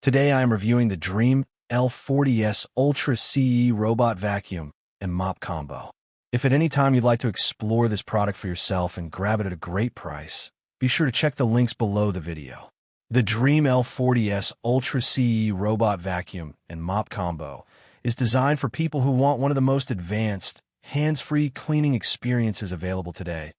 Today I am reviewing the DREAME L40s Ultra CE robot vacuum and mop combo. If at any time you'd like to explore this product for yourself and grab it at a great price, be sure to check the links below the video. The DREAME L40s Ultra CE robot vacuum and mop combo is designed for people who want one of the most advanced, hands-free cleaning experiences available today,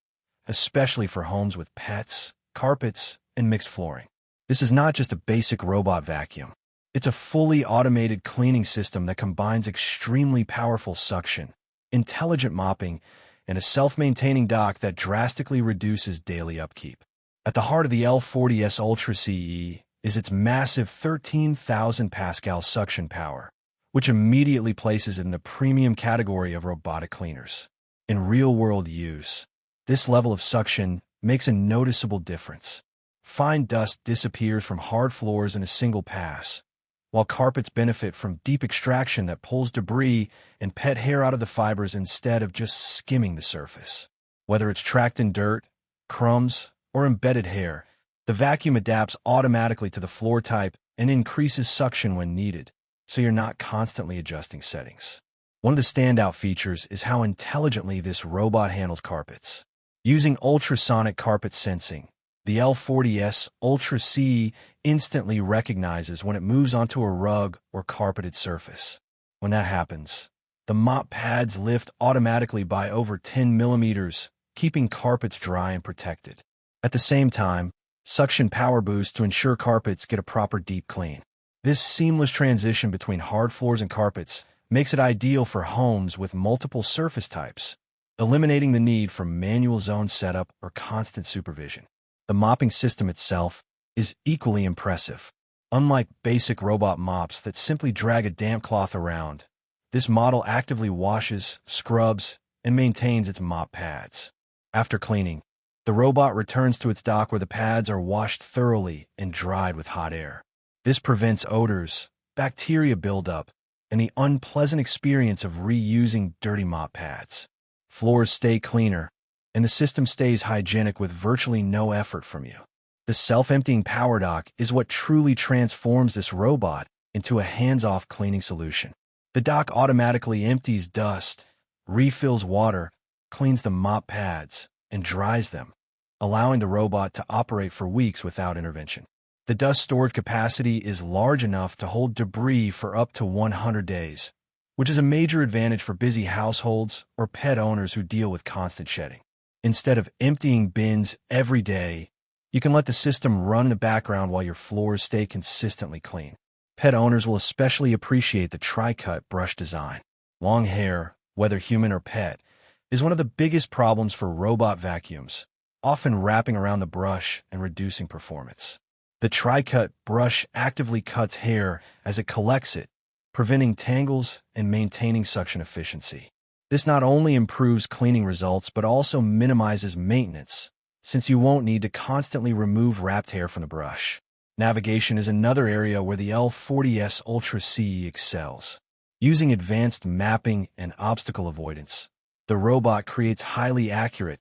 especially for homes with pets, carpets, and mixed flooring. This is not just a basic robot vacuum. It's a fully automated cleaning system that combines extremely powerful suction, intelligent mopping, and a self-maintaining dock that drastically reduces daily upkeep. At the heart of the L40s Ultra CE is its massive 13,000 Pascal suction power, which immediately places it in the premium category of robotic cleaners. In real-world use, this level of suction makes a noticeable difference. Fine dust disappears from hard floors in a single pass, while carpets benefit from deep extraction that pulls debris and pet hair out of the fibers instead of just skimming the surface. Whether it's tracked in dirt, crumbs, or embedded hair, the vacuum adapts automatically to the floor type and increases suction when needed, so you're not constantly adjusting settings. One of the standout features is how intelligently this robot handles carpets. Using ultrasonic carpet sensing, the L40s Ultra CE instantly recognizes when it moves onto a rug or carpeted surface. When that happens, the mop pads lift automatically by over 10 millimeters, keeping carpets dry and protected. At the same time, suction power boosts to ensure carpets get a proper deep clean. This seamless transition between hard floors and carpets makes it ideal for homes with multiple surface types, eliminating the need for manual zone setup or constant supervision. The mopping system itself is equally impressive. Unlike basic robot mops that simply drag a damp cloth around, this model actively washes, scrubs, and maintains its mop pads. After cleaning, the robot returns to its dock where the pads are washed thoroughly and dried with hot air. This prevents odors, bacteria buildup, and the unpleasant experience of reusing dirty mop pads. Floors stay cleaner, and the system stays hygienic with virtually no effort from you. The self-emptying power dock is what truly transforms this robot into a hands-off cleaning solution. The dock automatically empties dust, refills water, cleans the mop pads, and dries them, allowing the robot to operate for weeks without intervention. The dust storage capacity is large enough to hold debris for up to 100 days, which is a major advantage for busy households or pet owners who deal with constant shedding. Instead of emptying bins every day, you can let the system run in the background while your floors stay consistently clean. Pet owners will especially appreciate the TriCut brush design. Long hair, whether human or pet, is one of the biggest problems for robot vacuums, often wrapping around the brush and reducing performance. The TriCut brush actively cuts hair as it collects it, preventing tangles and maintaining suction efficiency. This not only improves cleaning results but also minimizes maintenance, since you won't need to constantly remove wrapped hair from the brush. Navigation is another area where the L40s Ultra CE excels. Using advanced mapping and obstacle avoidance, the robot creates highly accurate,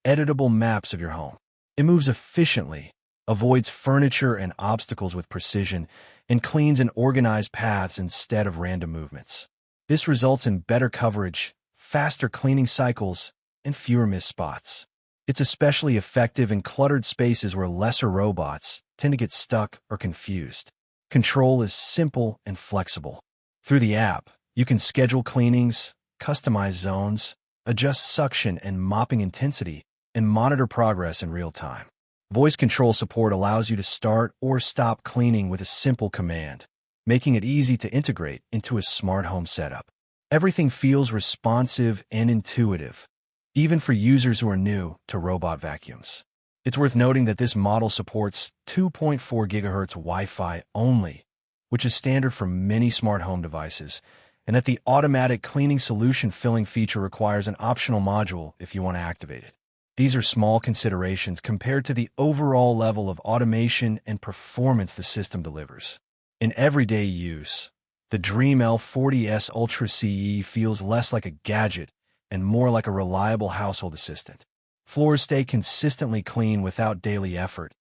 editable maps of your home. It moves efficiently, avoids furniture and obstacles with precision, and cleans and organized paths instead of random movements. This results in better coverage, faster cleaning cycles, and fewer missed spots. It's especially effective in cluttered spaces where lesser robots tend to get stuck or confused. Control is simple and flexible. Through the app, you can schedule cleanings, customize zones, adjust suction and mopping intensity, and monitor progress in real time. Voice control support allows you to start or stop cleaning with a simple command, making it easy to integrate into a smart home setup. Everything feels responsive and intuitive, even for users who are new to robot vacuums. It's worth noting that this model supports 2.4 GHz Wi-Fi only, which is standard for many smart home devices, and that the automatic cleaning solution filling feature requires an optional module if you want to activate it. These are small considerations compared to the overall level of automation and performance the system delivers. In everyday use, the DREAME L40s Ultra CE feels less like a gadget and more like a reliable household assistant. Floors stay consistently clean without daily effort.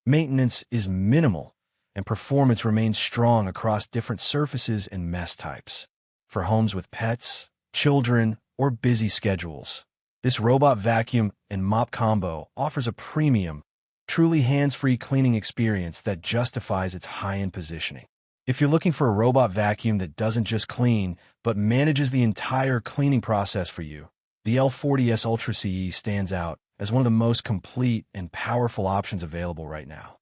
Maintenance is minimal, and performance remains strong across different surfaces and mess types. For homes with pets, children, or busy schedules, this robot vacuum and mop combo offers a premium, truly hands-free cleaning experience that justifies its high-end positioning. If you're looking for a robot vacuum that doesn't just clean, but manages the entire cleaning process for you, the L40s Ultra CE stands out as one of the most complete and powerful options available right now.